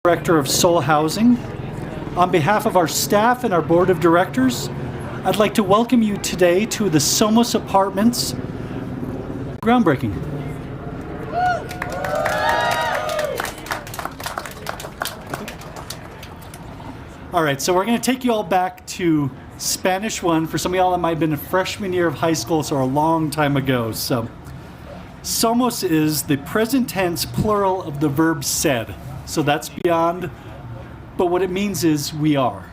Director of Soul Housing. On behalf of our staff and our board of directors, I'd like to welcome you today to the Somos Apartments groundbreaking. All right, so we're going to take you all back to Spanish 1 for some of y'all that might have been a freshman year of high school, so a long time ago. So, Somos is the present tense plural of the verb sed. So that's beyond, but what it means is we are.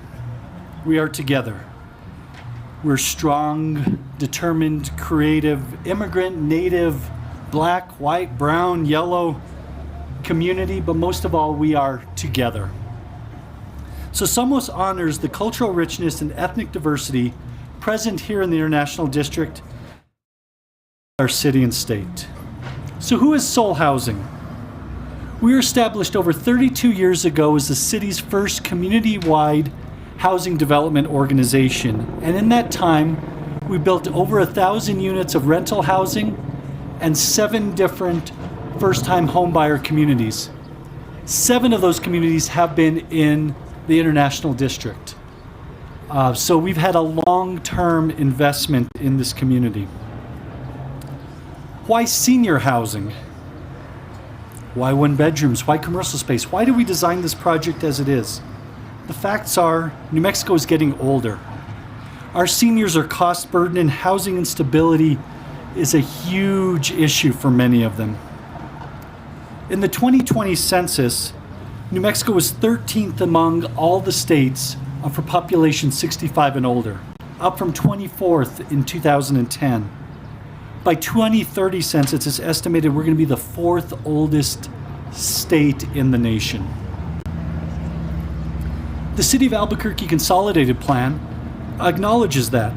We are together. We're strong, determined, creative, immigrant, native, black, white, brown, yellow community, but most of all, we are together. So Somos honors the cultural richness and ethnic diversity present here in the International District, our city and state. So who is Soul Housing? We were established over 32 years ago as the city's first community-wide housing development organization. And in that time, we built over 1,000 units of rental housing and 7 different first-time homebuyer communities. 7 of those communities have been in the International District. So we've had a long-term investment in this community. Why senior housing? Why 1 bedrooms? Why commercial space? Why do we design this project as it is? The facts are, New Mexico is getting older. Our seniors are cost burdened and housing instability is a huge issue for many of them. In the 2020 census, New Mexico was 13th among all the states for population 65 and older, up from 24th in 2010. By 2030 census, it's estimated we're going to be the 4th oldest state in the nation. The City of Albuquerque Consolidated Plan acknowledges that.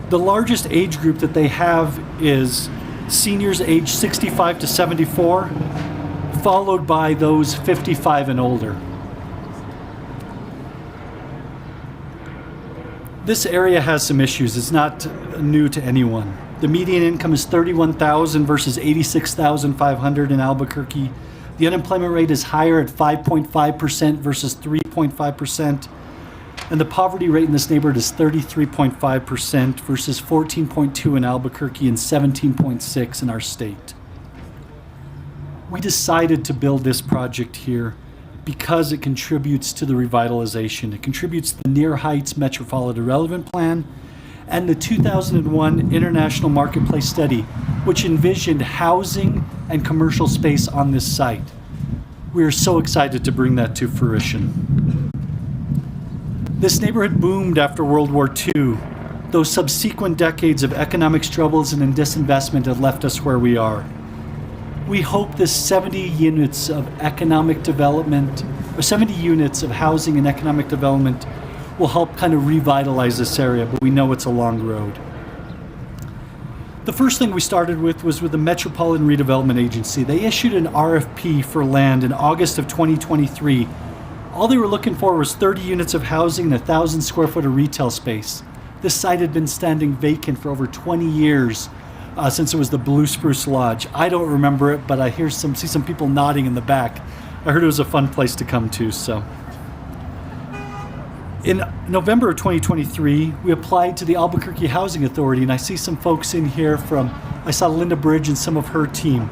The largest age group that they have is seniors aged 65 to 74, followed by those 55 and older. This area has some issues. It's not new to anyone. The median income is $31,000 versus $86,500 in Albuquerque. The unemployment rate is higher at 5.5% versus 3.5%. And the poverty rate in this neighborhood is 33.5% versus 14.2% in Albuquerque and 17.6% in our state. We decided to build this project here because it contributes to the revitalization. It contributes to the Near Heights Metropolitan Development Plan and the 2001 International Marketplace Study, which envisioned housing and commercial space on this site. We are so excited to bring that to fruition. This neighborhood boomed after World War II. Those subsequent decades of economic struggles and disinvestment have left us where we are. We hope this 70 units of economic development, or 70 units of housing and economic development will help kind of revitalize this area, but we know it's a long road. The first thing we started with was with the Metropolitan Redevelopment Agency. They issued an RFP for land in August of 2023. All they were looking for was 30 units of housing and 1,000 square foot of retail space. This site had been standing vacant for over 20 years since it was the Blue Spruce Lodge. I don't remember it, but I see some people nodding in the back. I heard it was a fun place to come to, so. In November of 2023, we applied to the Albuquerque Housing Authority, and I see some folks in here I saw Linda Bridge and some of her team.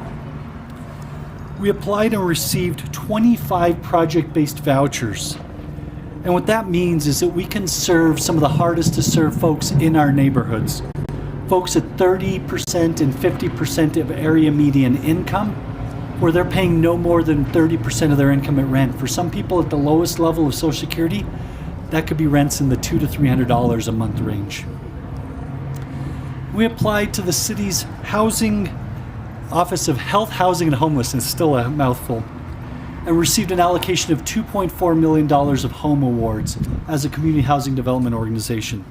We applied and received 25 project-based vouchers. And what that means is that we can serve some of the hardest to serve folks in our neighborhoods. Folks at 30% and 50% of area median income, where they're paying no more than 30% of their income at rent. For some people at the lowest level of Social Security, that could be rents in the $200 to $300 a month range. We applied to the city's housing Office of Health, Housing, and Homelessness, still a mouthful, and received an allocation of $2.4 million of home awards as a community housing development organization.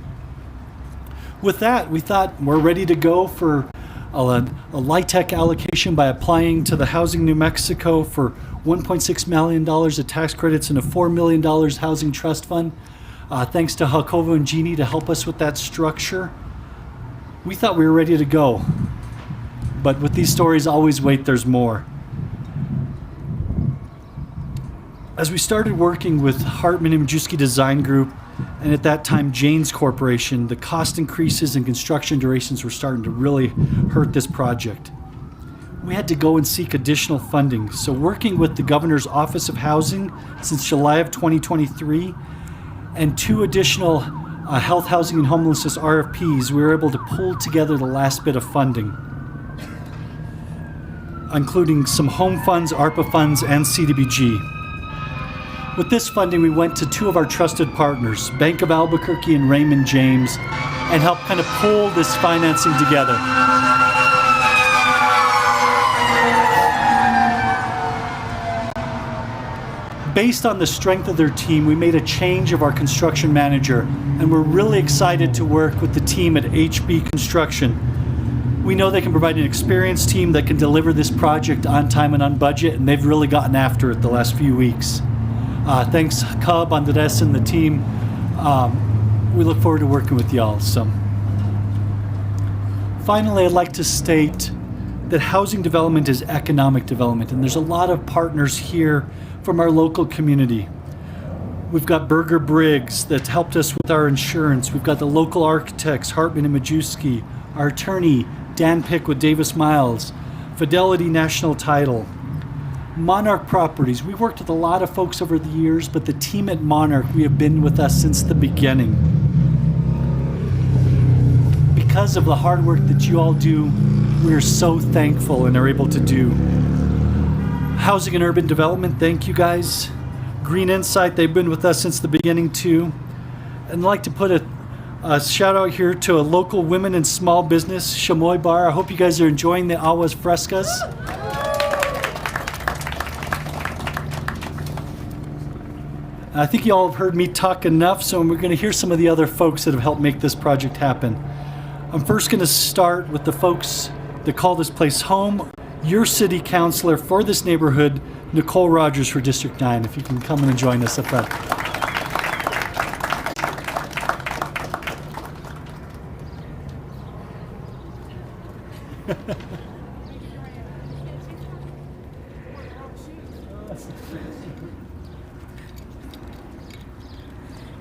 With that, we thought we're ready to go for a LIHTC allocation by applying to the Housing New Mexico for $1.6 million of tax credits and a $4 million housing trust fund. Thanks to Jacobo and Jeannie to help us with that structure. We thought we were ready to go. But with these stories, always wait, there's more. As we started working with Hartman and Majewski Design Group, and at that time Janes Corporation, the cost increases and construction durations were starting to really hurt this project. We had to go and seek additional funding. So working with the Governor's Office of Housing since July of 2023 and 2 additional health, housing, and homelessness RFPs, we were able to pull together the last bit of funding, including some home funds, ARPA funds, and CDBG. With this funding, we went to 2 of our trusted partners, Bank of Albuquerque and Raymond James, and helped kind of pull this financing together. Based on the strength of their team, we made a change of our construction manager, and we're really excited to work with the team at HB Construction. We know they can provide an experienced team that can deliver this project on time and on budget, and they've really gotten after it the last few weeks. Thanks, Cub, Andres, and the team. We look forward to working with y'all. So, finally, I'd like to state that housing development is economic development, and there's a lot of partners here from our local community. We've got Berger Briggs that helped us with our insurance. We've got the local architects, Hartman and Majewski, our attorney, Dan Pick with Davis Miles, Fidelity National Title, Monarch Properties. We've worked with a lot of folks over the years, but the team at Monarch, we have been with us since the beginning. Because of the hard work that you all do, we're so thankful and are able to do. Housing and Urban Development, thank you guys. Green Insight, they've been with us since the beginning too. And I'd like to put a shout out here to a local women in small business, Chamoy Bar. I hope you guys are enjoying the aguas frescas. I think you all have heard me talk enough, so we're going to hear some of the other folks that have helped make this project happen. I'm first going to start with the folks that call this place home. Your city councilor for this neighborhood, Nicole Rogers for District 9. If you can come in and join us up front.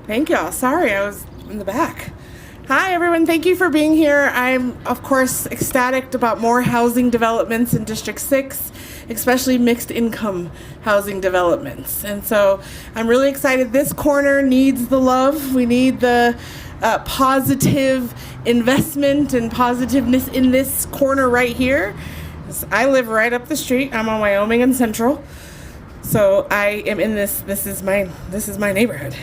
Thank y'all. Sorry, I was in the back. Hi, everyone. Thank you for being here. I'm, of course, ecstatic about more housing developments in District 6, especially mixed income housing developments. And so I'm really excited. This corner needs the love. We need the positive investment and positiveness in this corner right here. I live right up the street. I'm on Wyoming and Central. So I am in this is my neighborhood.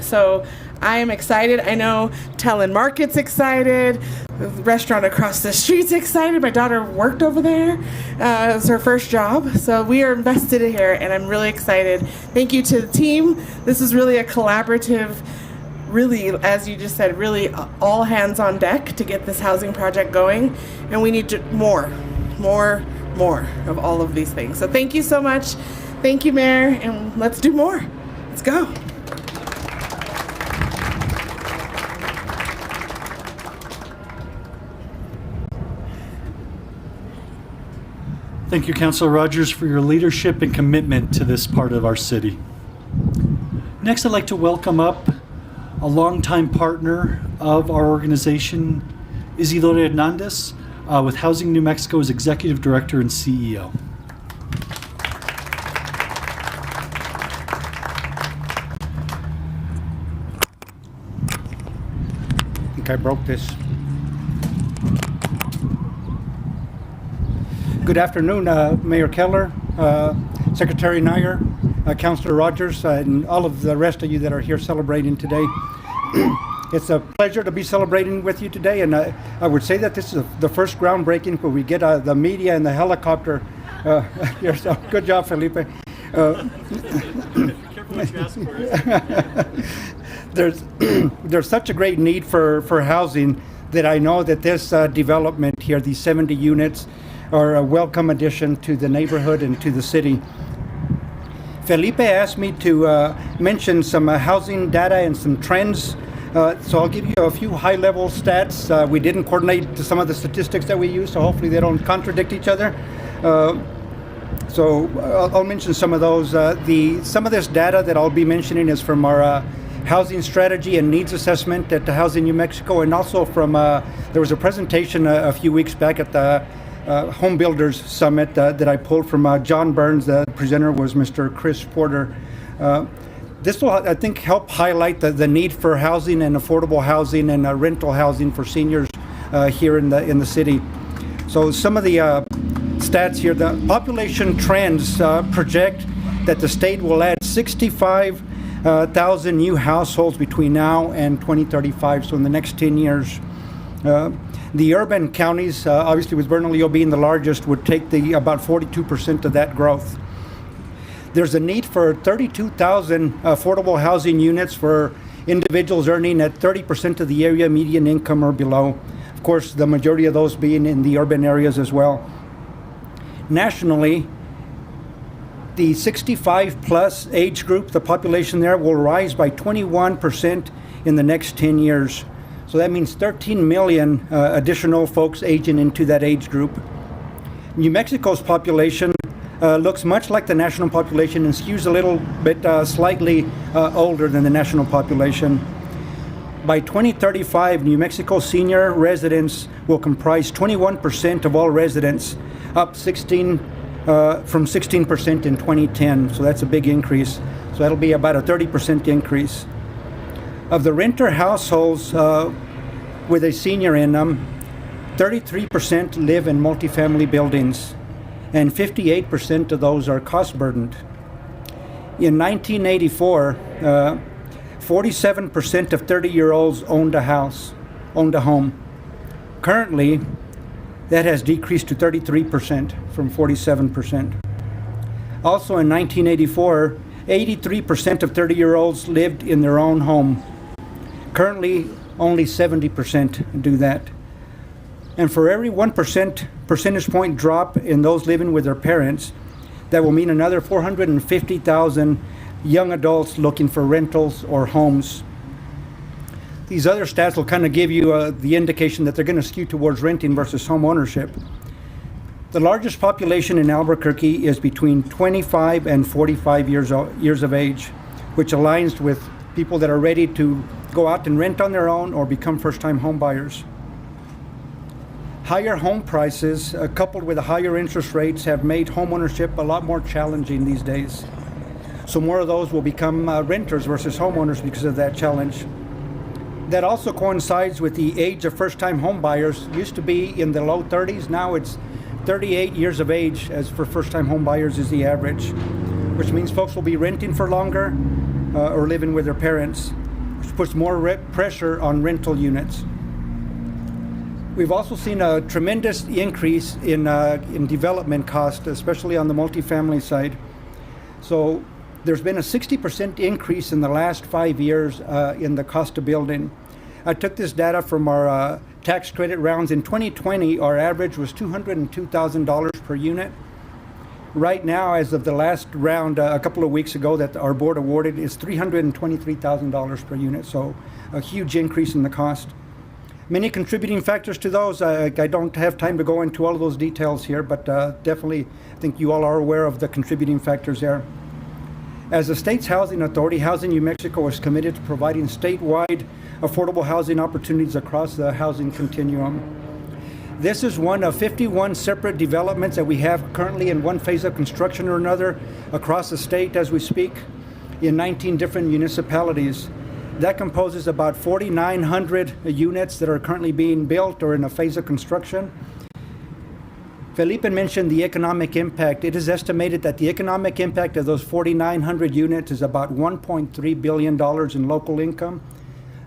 So I am excited. I know Talin Market's excited. The restaurant across the street's excited. My daughter worked over there. It was her first job. So we are invested here, and I'm really excited. Thank you to the team. This is really a collaborative, really, as you just said, really all hands on deck to get this housing project going. And we need more of all of these things. So thank you so much. Thank you, Mayor, and let's do more. Let's go. Thank you, Councilor Rogers, for your leadership and commitment to this part of our city. Next, I'd like to welcome up a longtime partner of our organization, Isidora Hernandez, with Housing New Mexico as Executive Director and CEO. I broke this. Good afternoon, Mayor Keller, Secretary Nair, Councilor Rogers, and all of the rest of you that are here celebrating today. It's a pleasure to be celebrating with you today, and I would say that this is the first groundbreaking where we get the media and the helicopter. Good job, Felipe. There's such a great need for housing that I know that this development here, these 70 units, are a welcome addition to the neighborhood and to the city. Felipe asked me to mention some housing data and some trends. So I'll give you a few high-level stats. We didn't coordinate to some of the statistics that we use, so hopefully they don't contradict each other. So I'll mention some of those. Some of this data that I'll be mentioning is from our housing strategy and needs assessment at the Housing New Mexico, and also from there was a presentation a few weeks back at the Home Builders Summit that I pulled from John Burns. The presenter was Mr. Chris Porter. This will, I think, help highlight the need for housing and affordable housing and rental housing for seniors here in the city. So some of the stats here, the population trends project that the state will add 65,000 new households between now and 2035, so in the next 10 years. The urban counties, obviously with Bernalillo being the largest, would take about 42% of that growth. There's a need for 32,000 affordable housing units for individuals earning at 30% of the area median income or below. Of course, the majority of those being in the urban areas as well. Nationally, the 65 plus age group, the population there will rise by 21% in the next 10 years. So that means 13 million additional folks aging into that age group. New Mexico's population looks much like the national population and skews a little bit slightly older than the national population. By 2035, New Mexico senior residents will comprise 21% of all residents, up from 16% in 2010. So that's a big increase. So that'll be about a 30% increase. Of the renter households with a senior in them, 33% live in multifamily buildings, and 58% of those are cost burdened. In 1984, 47% of 30-year-olds owned a home. Currently, that has decreased to 33% from 47%. Also in 1984, 83% of 30-year-olds lived in their own home. Currently, only 70% do that. And for every 1% percentage point drop in those living with their parents, that will mean another 450,000 young adults looking for rentals or homes. These other stats will kind of give you the indication that they're going to skew towards renting versus home ownership. The largest population in Albuquerque is between 25 and 45 years of age, which aligns with people that are ready to go out and rent on their own or become first-time home buyers. Higher home prices, coupled with higher interest rates, have made homeownership a lot more challenging these days. So more of those will become renters versus homeowners because of that challenge. That also coincides with the age of first-time home buyers. Used to be in the low 30s, now it's 38 years of age as for first-time home buyers is the average, which means folks will be renting for longer or living with their parents, which puts more pressure on rental units. We've also seen a tremendous increase in development cost, especially on the multifamily side. So there's been a 60% increase in the last 5 years in the cost of building. I took this data from our tax credit rounds. In 2020, our average was $202,000 per unit. Right now, as of the last round a couple of weeks ago that our board awarded, is $323,000 per unit. So a huge increase in the cost. Many contributing factors to those. I don't have time to go into all of those details here, but definitely I think you all are aware of the contributing factors there. As the state's housing authority, Housing New Mexico is committed to providing statewide affordable housing opportunities across the housing continuum. This is one of 51 separate developments that we have currently in one phase of construction or another across the state as we speak in 19 different municipalities. That composes about 4,900 units that are currently being built or in a phase of construction. Felipe mentioned the economic impact. It is estimated that the economic impact of those 4,900 units is about $1.3 billion in local income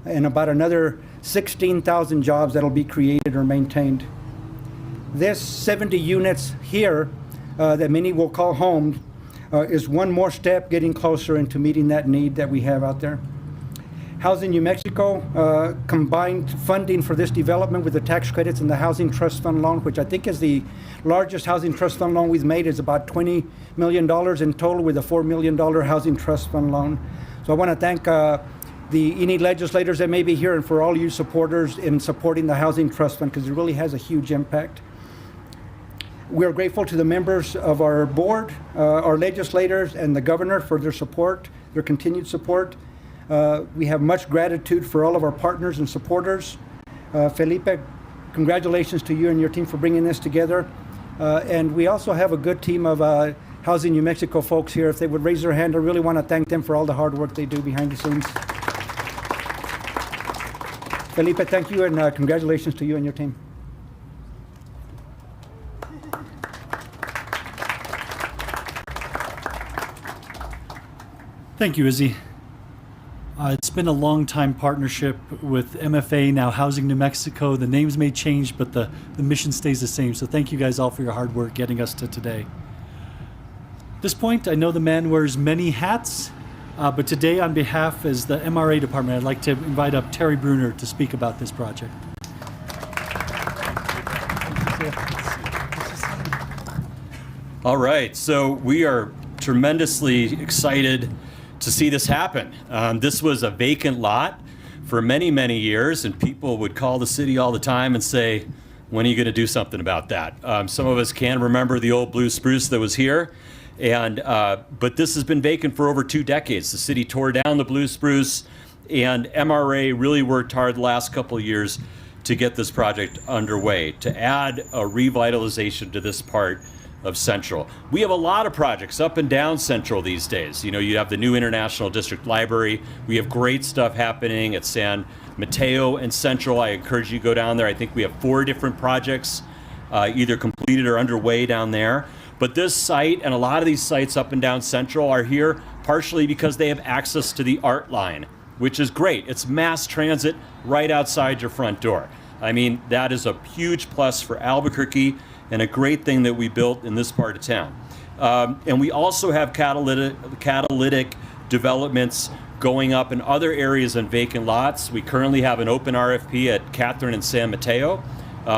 and about another 16,000 jobs that will be created or maintained. This 70 units here that many will call home is one more step getting closer into meeting that need that we have out there. Housing New Mexico combined funding for this development with the tax credits and the Housing Trust Fund loan, which I think is the largest Housing Trust Fund loan we've made, is about $20 million in total with a $4 million Housing Trust Fund loan. So I want to thank any legislators that may be here and for all you supporters in supporting the Housing Trust Fund because it really has a huge impact. We're grateful to the members of our board, our legislators, and the governor for their support, their continued support. We have much gratitude for all of our partners and supporters. Felipe, congratulations to you and your team for bringing this together. And we also have a good team of Housing New Mexico folks here. If they would raise their hand, I really want to thank them for all the hard work they do behind the scenes. Felipe, thank you, and congratulations to you and your team. Thank you, Izzy. It's been a long time partnership with MFA, now Housing New Mexico. The names may change, but the mission stays the same. So thank you guys all for your hard work getting us to today. At this point, I know the man wears many hats, but today on behalf of the MRA department, I'd like to invite up Terry Bruner to speak about this project. All right, so we are tremendously excited to see this happen. This was a vacant lot for many, many years, and people would call the city all the time and say, when are you going to do something about that? Some of us can remember the old blue spruce that was here, but this has been vacant for over 2 decades. The city tore down the blue spruce, and MRA really worked hard the last couple of years to get this project underway, to add a revitalization to this part of Central. We have a lot of projects up and down Central these days. You know, you have the new International District Library. We have great stuff happening at San Mateo and Central. I encourage you to go down there. I think we have 4 different projects either completed or underway down there. But this site and a lot of these sites up and down Central are here partially because they have access to the Art Line, which is great. It's mass transit right outside your front door. I mean, that is a huge plus for Albuquerque and a great thing that we built in this part of town. And we also have catalytic developments going up in other areas on vacant lots. We currently have an open RFP at Catherine and San Mateo,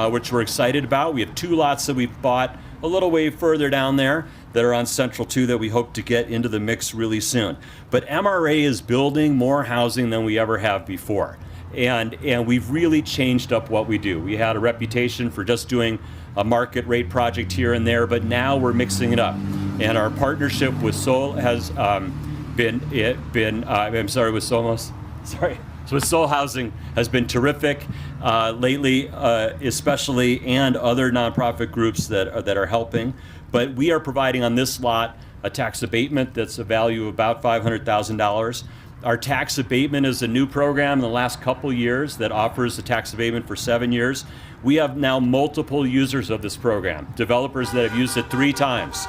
which we're excited about. We have 2 lots that we've bought a little way further down there that are on Central 2 that we hope to get into the mix really soon. But MRA is building more housing than we ever have before. And we've really changed up what we do. We had a reputation for just doing a market rate project here and there, but now we're mixing it up. And our partnership with Sol has with Somos. So with Sol Housing has been terrific lately, especially, and other nonprofit groups that are helping. But we are providing on this lot a tax abatement that's a value of about $500,000. Our tax abatement is a new program in the last couple years that offers a tax abatement for 7 years. We have now multiple users of this program, developers that have used it 3 times.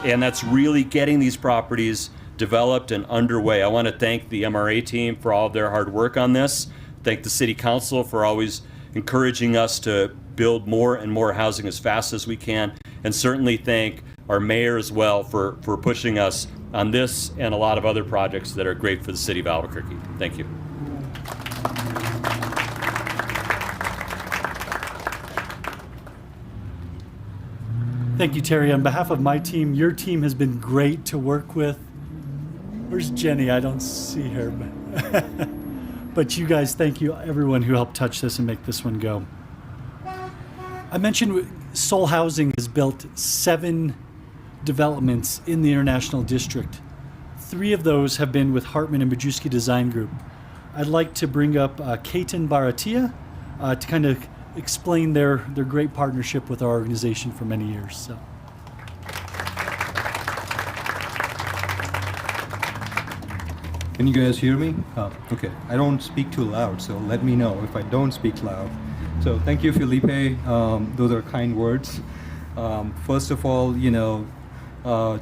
And that's really getting these properties developed and underway. I want to thank the MRA team for all of their hard work on this. Thank the City Council for always encouraging us to build more and more housing as fast as we can. And certainly thank our mayor as well for pushing us on this and a lot of other projects that are great for the city of Albuquerque. Thank you. Thank you, Terry. On behalf of my team, your team has been great to work with. Where's Jenny? I don't see her. But you guys, thank you, everyone who helped touch this and make this one go. I mentioned Sol Housing has built 7 developments in the International District. 3 of those have been with Hartman and Majewski Design Group. I'd like to bring up Keaton Baratia to kind of explain their great partnership with our organization for many years. So. Can you guys hear me? Okay. I don't speak too loud, so let me know if I don't speak loud. So thank you, Felipe. Those are kind words. First of all,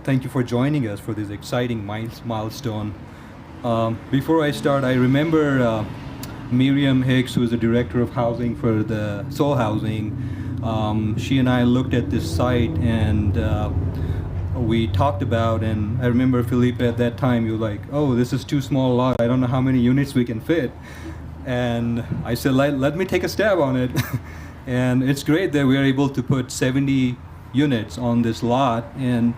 thank you for joining us for this exciting milestone. Before I start, I remember Miriam Hicks, who is the director of housing for the Sol Housing. She and I looked at this site and we talked about, and I remember Felipe at that time, you were like, oh, this is too small a lot. I don't know how many units we can fit. And I said, let me take a stab on it. And it's great that we are able to put 70 units on this lot. And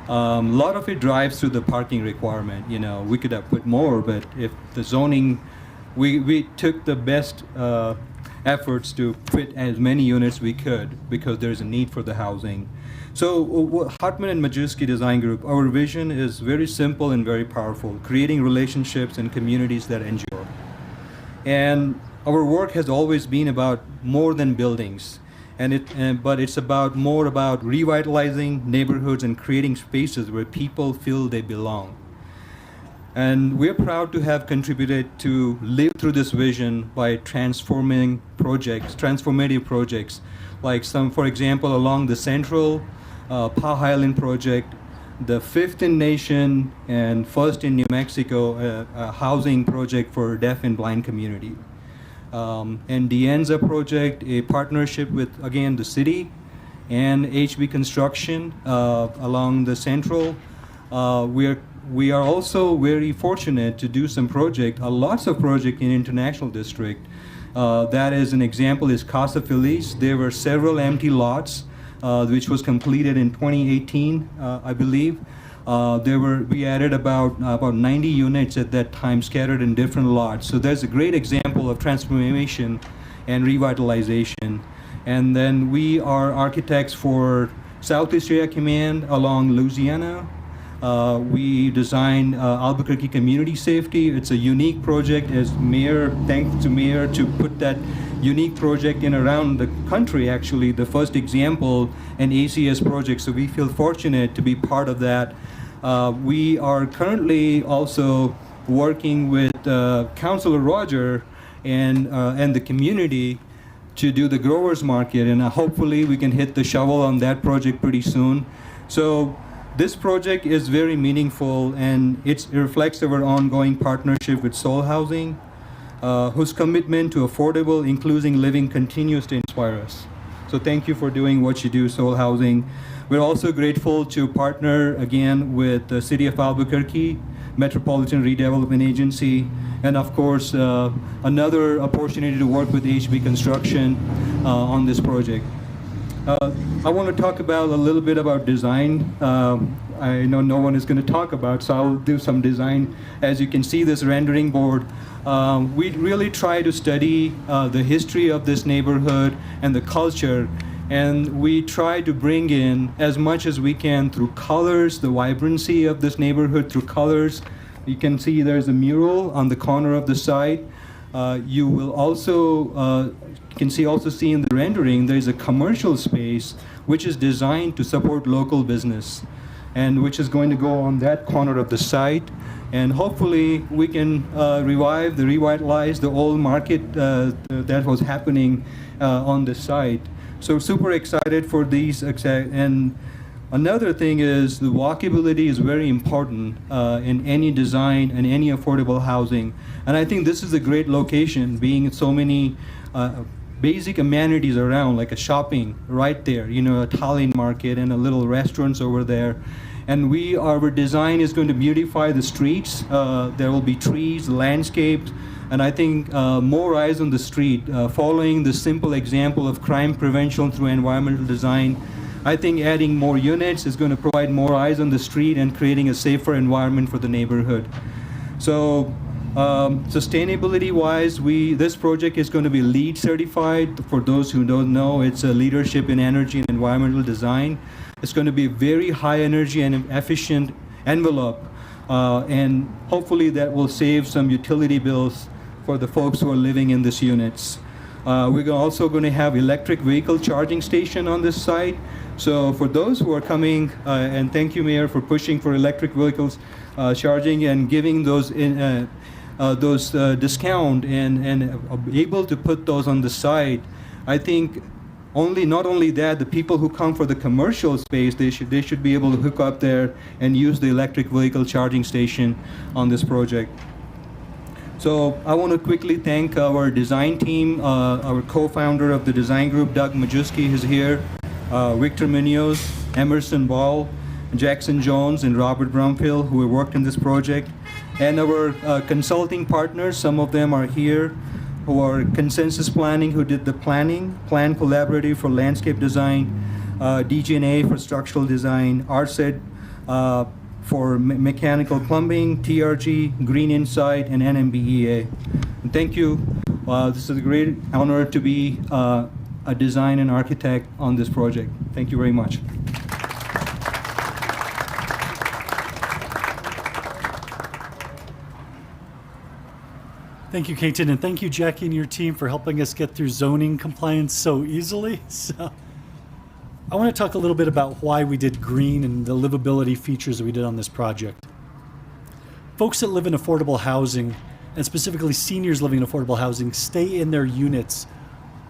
a lot of it drives through the parking requirement. We could have put more, but if the zoning, we took the best efforts to fit as many units we could because there's a need for the housing. So Hartman and Majewski Design Group, our vision is very simple and very powerful, creating relationships and communities that endure. And our work has always been about more than buildings, but it's more about revitalizing neighborhoods and creating spaces where people feel they belong. And we're proud to have contributed to live through this vision by transformative projects, like for example, along the Central Paw Highland project, the 5th in nation and 1st in New Mexico a housing project for deaf and blind community. And the Enza project, a partnership with, again, the city and HB Construction along the Central. We are also very fortunate to do some lots of projects in International District. That is an example is Casa Feliz. There were several empty lots, which was completed in 2018, I believe. We added about 90 units at that time scattered in different lots. So there's a great example of transformation and revitalization. And then we are architects for Southeast Area Command along Louisiana. We designed Albuquerque Community Safety. It's a unique project as Mayor, thanks to Mayor to put that unique project in around the country, actually, the first example, an ACS project. So we feel fortunate to be part of that. We are currently also working with Councilor Roger and the community to do the growers market, and hopefully we can hit the shovel on that project pretty soon. So this project is very meaningful, and it reflects our ongoing partnership with Soul Housing, whose commitment to affordable, inclusive living continues to inspire us. So thank you for doing what you do, Soul Housing. We're also grateful to partner again with the City of Albuquerque, Metropolitan Redevelopment Agency, and of course another opportunity to work with HB Construction on this project. I want to talk a little bit about design. I know no one is going to talk about, so I'll do some design. As you can see, this rendering board, we really try to study the history of this neighborhood and the culture, and we try to bring in as much as we can through colors, the vibrancy of this neighborhood through colors. You can see there's a mural on the corner of the site. You will also can see in the rendering there's a commercial space which is designed to support local business, and which is going to go on that corner of the site. And hopefully we can revitalize the old market that was happening on the site. So super excited for these. And another thing is the walkability is very important in any design and any affordable housing. And I think this is a great location, being so many basic amenities around, like a shopping right there, a Talin Market and a little restaurants over there. And our design is going to beautify the streets. There will be trees, landscapes, and I think more eyes on the street, following the simple example of crime prevention through environmental design. I think adding more units is going to provide more eyes on the street and creating a safer environment for the neighborhood. So sustainability-wise, this project is going to be LEED certified. For those who don't know, it's a leadership in energy and environmental design. It's going to be very high energy and efficient envelope, and hopefully that will save some utility bills for the folks who are living in these units. We're also going to have electric vehicle charging station on this site. So for those who are coming, and thank you, Mayor, for pushing for electric vehicles charging and giving those discount and able to put those on the site. I think not only that, the people who come for the commercial space, they should be able to hook up there and use the electric vehicle charging station on this project. So I want to quickly thank our design team, our co-founder of the design group, Doug Majewski, is here, Victor Munoz, Emerson Ball, Jackson Jones, and Robert Brumfield, who have worked in this project, and our consulting partners. Some of them are here, who are Consensus Planning, who did the Plan Collaborative for landscape design, DG&A for structural design, RSED for mechanical plumbing, TRG, Green Insight, and NMBEA. And thank you This is a great honor to be a design and architect on this project. Thank you very much. Thank you, Kaiten, and thank you, Jackie, and your team for helping us get through zoning compliance so easily. So, I want to talk a little bit about why we did green and the livability features that we did on this project. Folks that live in affordable housing, and specifically seniors living in affordable housing, stay in their units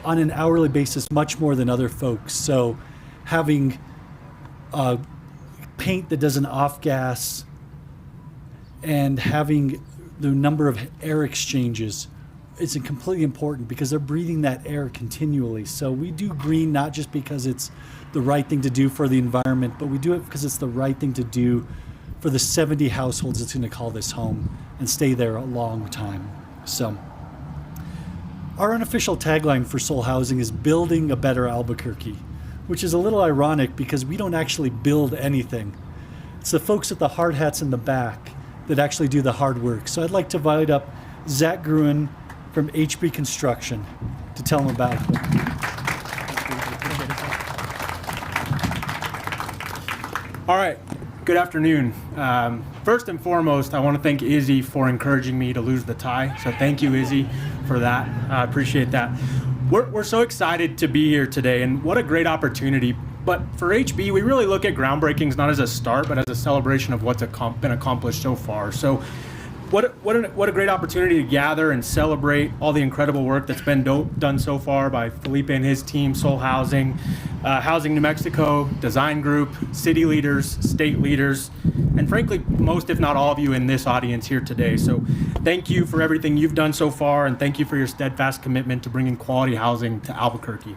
on an hourly basis much more than other folks. So, having paint that doesn't off-gas and having the number of air exchanges is completely important because they're breathing that air continually. So we do green not just because it's the right thing to do for the environment, but we do it because it's the right thing to do for the 70 households that's going to call this home and stay there a long time. So our unofficial tagline for Soul Housing is building a better Albuquerque, which is a little ironic because we don't actually build anything. It's the folks with the hard hats in the back that actually do the hard work. So I'd like to invite up Zach Gruen from HB Construction to tell them about it. All right, good afternoon. First and foremost, I want to thank Izzy for encouraging me to lose the tie. So thank you, Izzy, for that. I appreciate that. We're so excited to be here today, and what a great opportunity. But for HB, we really look at groundbreakings not as a start, but as a celebration of what's been accomplished so far. So what a great opportunity to gather and celebrate all the incredible work that's been done so far by Felipe and his team, Soul Housing, Housing New Mexico, Design Group, city leaders, state leaders, and frankly, most if not all of you in this audience here today. So thank you for everything you've done so far, and thank you for your steadfast commitment to bringing quality housing to Albuquerque.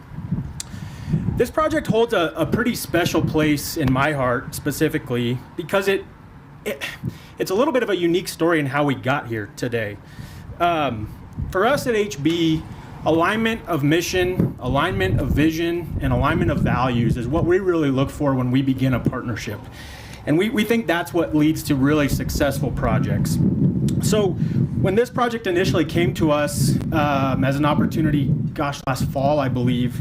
This project holds a pretty special place in my heart specifically because it's a little bit of a unique story in how we got here today. For us at HB, alignment of mission, alignment of vision, and alignment of values is what we really look for when we begin a partnership. And we think that's what leads to really successful projects. So when this project initially came to us as an opportunity, last fall, I believe,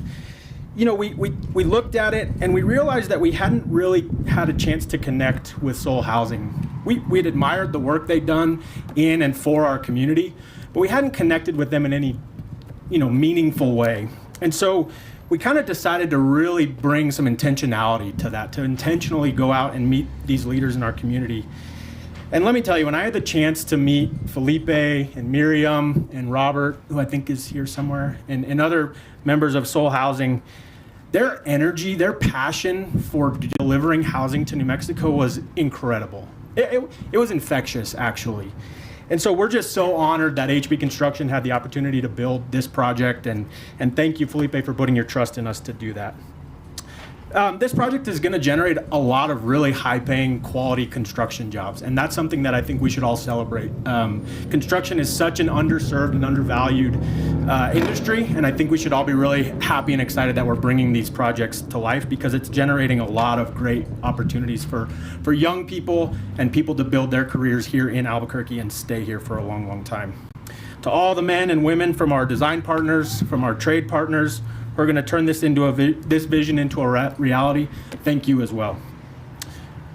we looked at it and we realized that we hadn't really had a chance to connect with Soul Housing. We had admired the work they'd done in and for our community, but we hadn't connected with them in any, meaningful way. And so we kind of decided to really bring some intentionality to that, to intentionally go out and meet these leaders in our community. And let me tell you, when I had the chance to meet Felipe and Miriam and Robert, who I think is here somewhere, and other members of Soul Housing, their energy, their passion for delivering housing to New Mexico was incredible. It was infectious, actually. And so we're just so honored that HB Construction had the opportunity to build this project, and thank you, Felipe, for putting your trust in us to do that. This project is going to generate a lot of really high-paying, quality construction jobs, and that's something that I think we should all celebrate. Construction is such an underserved and undervalued industry, and I think we should all be really happy and excited that we're bringing these projects to life because it's generating a lot of great opportunities for young people and people to build their careers here in Albuquerque and stay here for a long, long time. To all the men and women from our design partners, from our trade partners, we're going to turn this this vision into a reality. Thank you as well.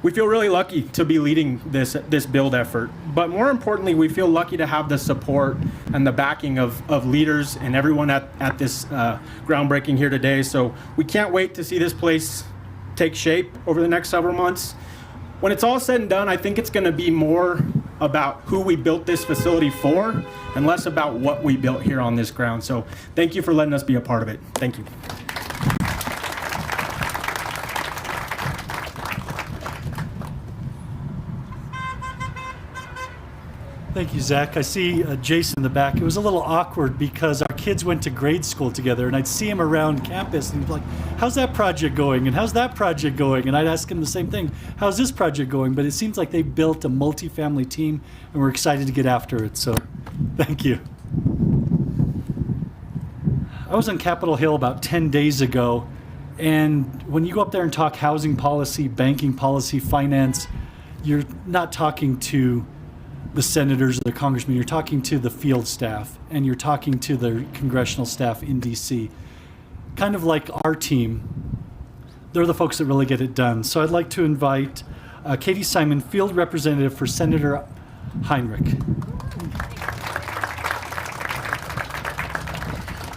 We feel really lucky to be leading this build effort, but more importantly, we feel lucky to have the support and the backing of leaders and everyone at this groundbreaking here today. So we can't wait to see this place take shape over the next several months. When it's all said and done, I think it's going to be more about who we built this facility for and less about what we built here on this ground. So thank you for letting us be a part of it. Thank you. Thank you, Zach. I see Jason in the back. It was a little awkward because our kids went to grade school together, and I'd see him around campus, and he'd be like, how's that project going? And how's that project going? And I'd ask him the same thing. How's this project going? But it seems like they built a multi-family team, and we're excited to get after it. So thank you. I was on Capitol Hill about 10 days ago, and when you go up there and talk housing policy, banking policy, finance, you're not talking to the senators or the congressmen. You're talking to the field staff, and you're talking to the congressional staff in D.C. Kind of like our team, they're the folks that really get it done. So I'd like to invite Katie Simon, field representative for Senator Heinrich.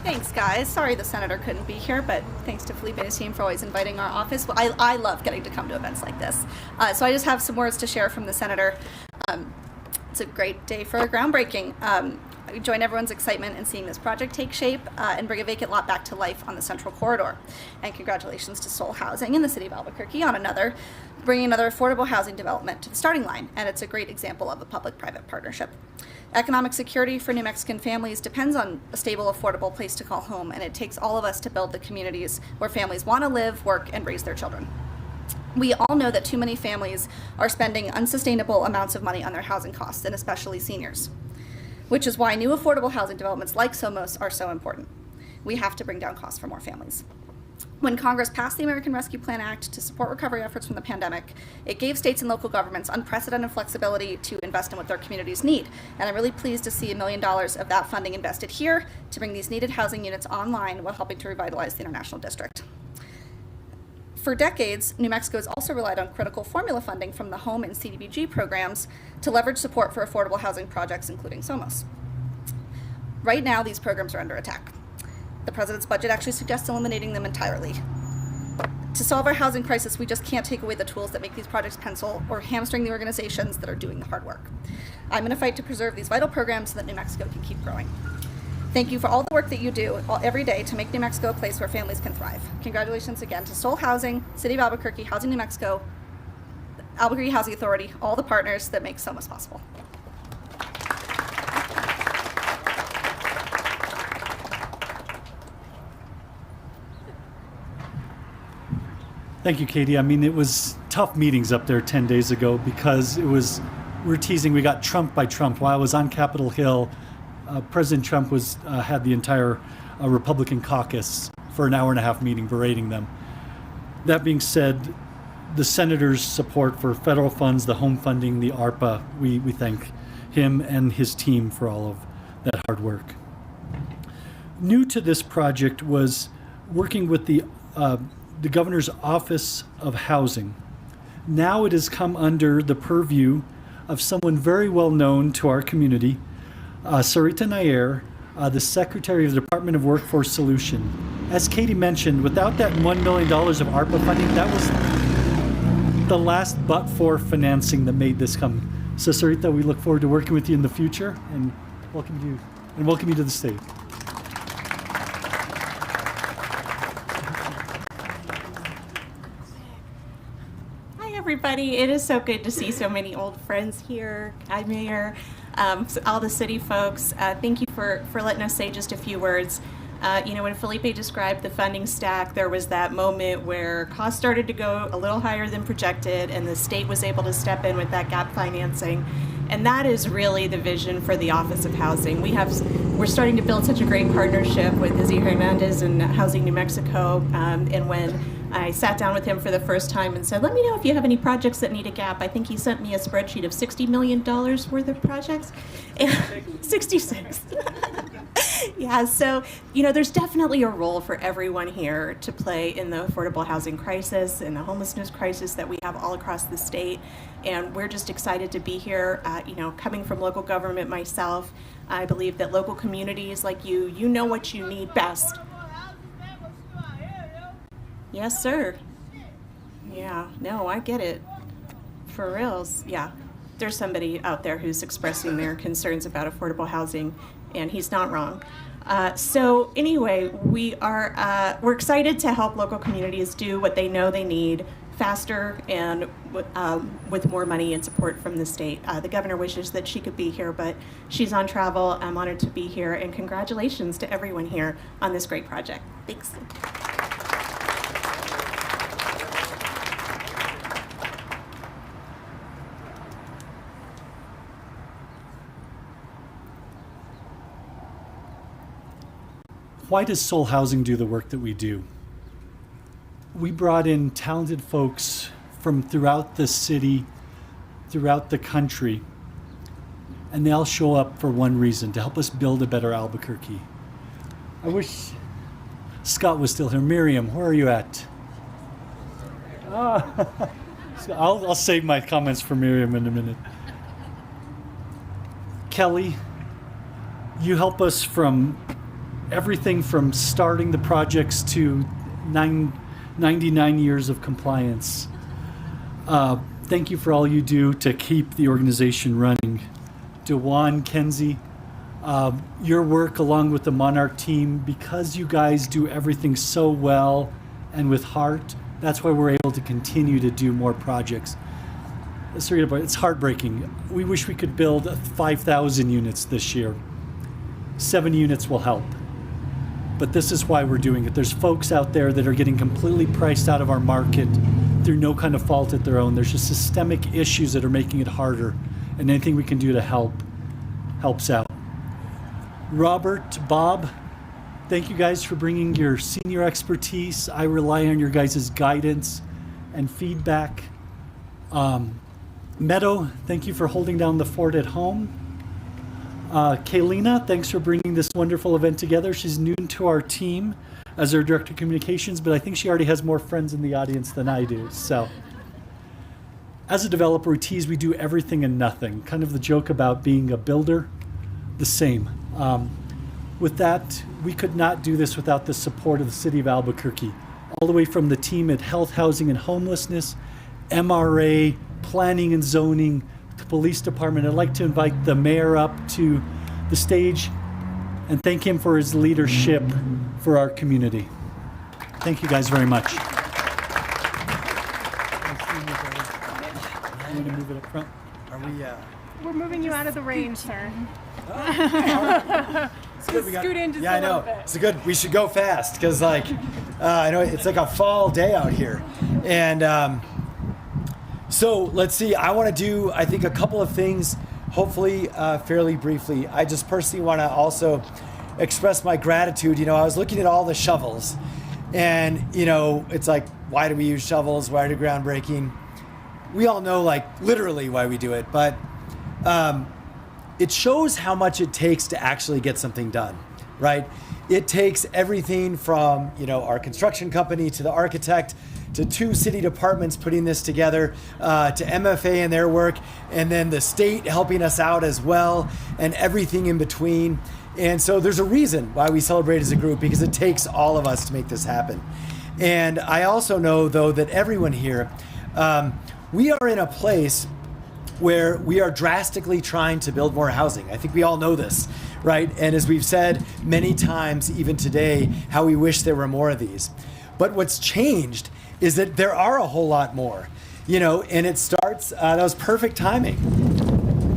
Thanks, guys. Sorry the senator couldn't be here, but thanks to Felipe and his team for always inviting our office. I love getting to come to events like this. So I just have some words to share from the senator. It's a great day for a groundbreaking. I join everyone's excitement in seeing this project take shape and bring a vacant lot back to life on the Central Corridor. And congratulations to Soul Housing in the city of Albuquerque on bringing another affordable housing development to the starting line. And it's a great example of a public-private partnership. Economic security for New Mexican families depends on a stable, affordable place to call home, and it takes all of us to build the communities where families want to live, work, and raise their children. We all know that too many families are spending unsustainable amounts of money on their housing costs, and especially seniors, which is why new affordable housing developments like Somos are so important. We have to bring down costs for more families. When Congress passed the American Rescue Plan Act to support recovery efforts from the pandemic, it gave states and local governments unprecedented flexibility to invest in what their communities need. And I'm really pleased to see $1 million of that funding invested here to bring these needed housing units online while helping to revitalize the International District. For decades, New Mexico has also relied on critical formula funding from the home and CDBG programs to leverage support for affordable housing projects, including Somos. Right now, these programs are under attack. The president's budget actually suggests eliminating them entirely. To solve our housing crisis, we just can't take away the tools that make these projects pencil or hamstring the organizations that are doing the hard work. I'm going to fight to preserve these vital programs so that New Mexico can keep growing. Thank you for all the work that you do every day to make New Mexico a place where families can thrive. Congratulations again to Soul Housing, City of Albuquerque, Housing New Mexico, Albuquerque Housing Authority, all the partners that make Somos possible. Thank you, Katie. I mean, it was tough meetings up there 10 days ago because we're teasing, we got Trump by Trump. While I was on Capitol Hill, President Trump had the entire Republican caucus for an hour-and-a-half meeting berating them. That being said, the senator's support for federal funds, the home funding, the ARPA, we thank him and his team for all of that hard work. New to this project was working with the Governor's Office of Housing. Now it has come under the purview of someone very well known to our community, Sarita Nair, the Secretary of the Department of Workforce Solution. As Katie mentioned, without that $1 million of ARPA funding, that was the last but-for financing that made this come. So Sarita, we look forward to working with you in the future and welcome you to the state. Everybody, it is so good to see so many old friends here. Hi, Mayor, all the city folks. Thank you for letting us say just a few words. When Felipe described the funding stack, there was that moment where costs started to go a little higher than projected, and the state was able to step in with that gap financing. And that is really the vision for the Office of Housing. We're starting to build such a great partnership with Izzy Hernandez and Housing New Mexico. And when I sat down with him for the first time and said, let me know if you have any projects that need a gap, I think he sent me a spreadsheet of $60 million worth of projects. 66. Yeah, so, there's definitely a role for everyone here to play in the affordable housing crisis and the homelessness crisis that we have all across the state. And we're just excited to be here. Coming from local government myself, I believe that local communities like you know what you need best. Yes, sir. Yeah, no, I get it. For reals, yeah. There's somebody out there who's expressing their concerns about affordable housing, and he's not wrong. So anyway, we're excited to help local communities do what they know they need faster and with more money and support from the state. The governor wishes that she could be here, but she's on travel. I'm honored to be here, and congratulations to everyone here on this great project. Thanks. Why does Soul Housing do the work that we do? We brought in talented folks from throughout the city, throughout the country, and they all show up for one reason, to help us build a better Albuquerque. I wish Scott was still here. Miriam, where are you at? I'll save my comments for Miriam in a minute. Kelly, you help us from everything from starting the projects to 99 years of compliance. Thank you for all you do to keep the organization running. Dewan, Kenzie, your work along with the Monarch team, because you guys do everything so well and with heart, that's why we're able to continue to do more projects. It's heartbreaking. We wish we could build 5,000 units this year. 7 units will help. But this is why we're doing it. There's folks out there that are getting completely priced out of our market through no kind of fault at their own. There's just systemic issues that are making it harder, and anything we can do to help helps out. Robert, Bob, thank you guys for bringing your senior expertise. I rely on your guys' guidance and feedback. Meadow, thank you for holding down the fort at home. Kaylina, thanks for bringing this wonderful event together. She's new to our team as our Director of Communications, but I think she already has more friends in the audience than I do. So, as a developer, we tease we do everything and nothing. Kind of the joke about being a builder, the same. With that, we could not do this without the support of the City of Albuquerque, all the way from the team at Health, Housing, and Homelessness, MRA, Planning and Zoning, the Police Department. I'd like to invite the mayor up to the stage and thank him for his leadership for our community. Thank you guys very much. You want to move it up front? Are we, We're moving you out of the rain, sir. it's good. Scoot in just yeah, a I know. little bit. It's good. We should go fast because, like, I know it's like a fall day out here. And so let's see. I want to do, I think, a couple of things, hopefully fairly briefly. I just personally want to also express my gratitude. You know, I was looking at all the shovels and, you know, it's like, why do we use shovels? Why do groundbreaking? We all know, like, literally why we do it, but it shows how much it takes to actually get something done, right? It takes everything from, you know, our construction company to the architect to 2 city departments putting this together, to MFA and their work, and then the state helping us out as well, and everything in between. And so there's a reason why we celebrate as a group, because it takes all of us to make this happen. And I also know, though, that everyone here, we are in a place where we are drastically trying to build more housing. I think we all know this, right? And as we've said many times, even today, how we wish there were more of these. But what's changed is that there are a whole lot more, you know, and it starts, that was perfect timing.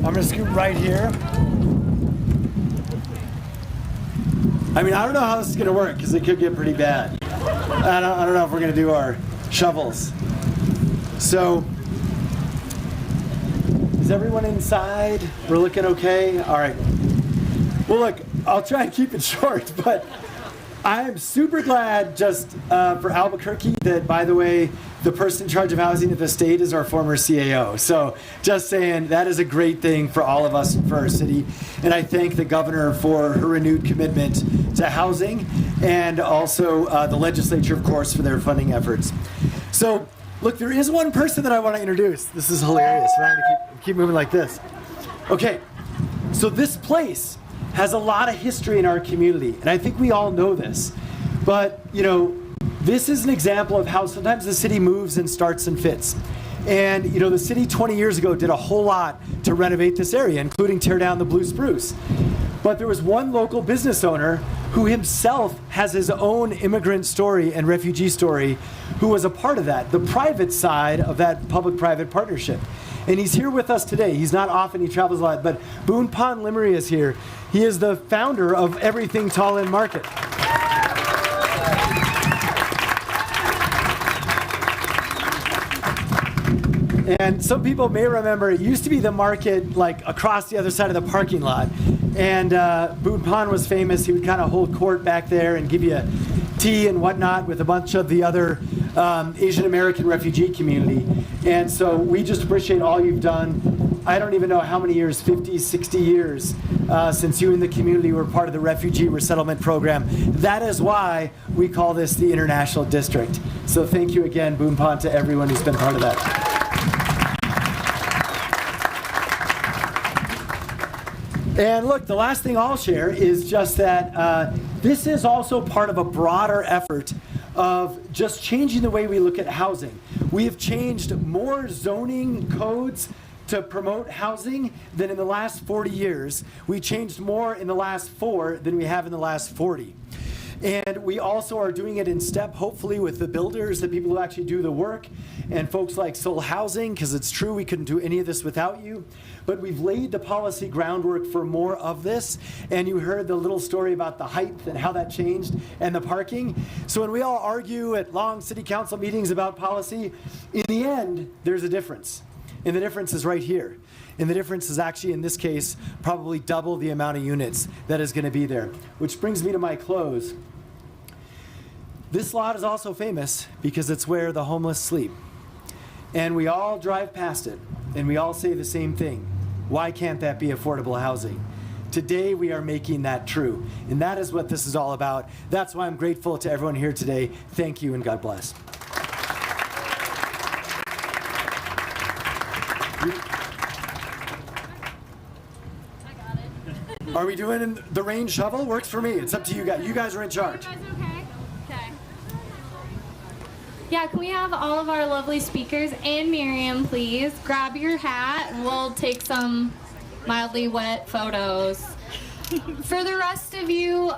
I'm gonna scoot right here. I mean, I don't know how this is gonna work because it could get pretty bad. I don't know if we're gonna do our shovels. So, is everyone inside? We're looking okay? All right. Well, look, I'll try and keep it short, but I am super glad just for Albuquerque that, by the way, the person in charge of housing at the state is our former CAO. So just saying, that is a great thing for all of us and for our city. And I thank the governor for her renewed commitment to housing, and also the legislature, of course, for their funding efforts. So, look, there is one person that I want to introduce. This is hilarious. I'm going to keep moving like this. Okay, so this place has a lot of history in our community, and I think we all know this. But, you know, this is an example of how sometimes the city moves and starts and fits. And, you know, the city 20 years ago did a whole lot to renovate this area, including tear down the blue spruce. But there was one local business owner who himself has his own immigrant story and refugee story, who was a part of that, the private side of that public-private partnership. And he's here with us today. He's not often, he travels a lot, but Boone Pond Limery is here. He is the founder of everything Talin Market. And some people may remember, it used to be the market like across the other side of the parking lot. And Boone Pond was famous. He would kind of hold court back there and give you tea and whatnot with a bunch of the other Asian American refugee community. And so we just appreciate all you've done. I don't even know how many years, 50, 60 years, since you in the community were part of the refugee resettlement program. That is why we call this the International District. So thank you again, Boonpon, to everyone who's been part of that. And look, the last thing I'll share is just that this is also part of a broader effort of just changing the way we look at housing. We have changed more zoning codes to promote housing than in the last 40 years. We changed more in the last 4 than we have in the last 40. And we also are doing it in step, hopefully, with the builders, the people who actually do the work, and folks like Soul Housing, because it's true we couldn't do any of this without you. But we've laid the policy groundwork for more of this, and you heard the little story about the height and how that changed, and the parking. So when we all argue at long city council meetings about policy, in the end, there's a difference. And the difference is right here. And the difference is actually, in this case, probably double the amount of units that is going to be there. Which brings me to my close. This lot is also famous because it's where the homeless sleep. And we all drive past it, and we all say the same thing. Why can't that be affordable housing? Today, we are making that true. And that is what this is all about. That's why I'm grateful to everyone here today. Thank you, and God bless. Are we doing the rain shovel? Works for me. It's up to you guys. You guys are in charge. Are you guys okay? Okay. Yeah, can we have all of our lovely speakers and Miriam, please? Grab your hat and we'll take some mildly wet photos. For the rest of you,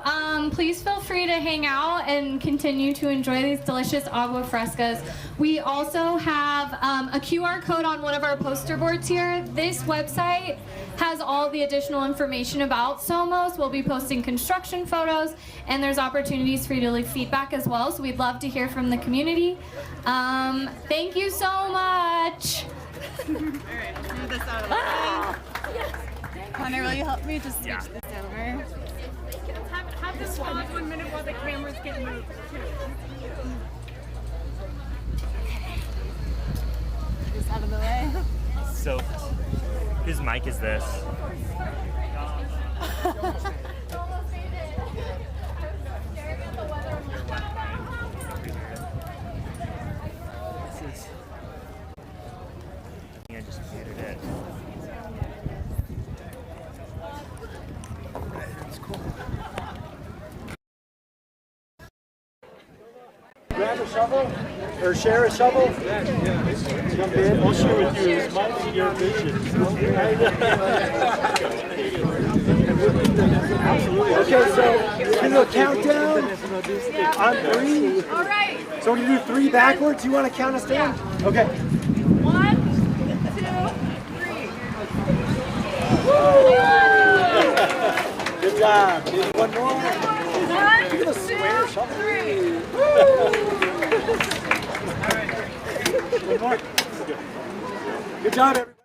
please feel free to hang out and continue to enjoy these delicious agua frescas. We also have a QR code on one of our poster boards here. This website has all the additional information about Somos. We'll be posting construction photos, and there's opportunities for you to leave feedback as well, so we'd love to hear from the community. Thank you so much. All right, let's move this out of the way. Connor, will you help me just switch this over? Have this pause 1 minute while the cameras get moved. This out of the way. So, whose mic is this? I just muted it. Grab a shovel or share a shovel. Jump in. I'll share with you. It might be your vision. Okay, so do a countdown on 3. All right. So we're gonna do 3 backwards. You want to count us down? Okay. 1, 2, 3. Good job. Maybe one more. 1, You're gonna swear 2, shovel. 3. One more. Good job, everybody.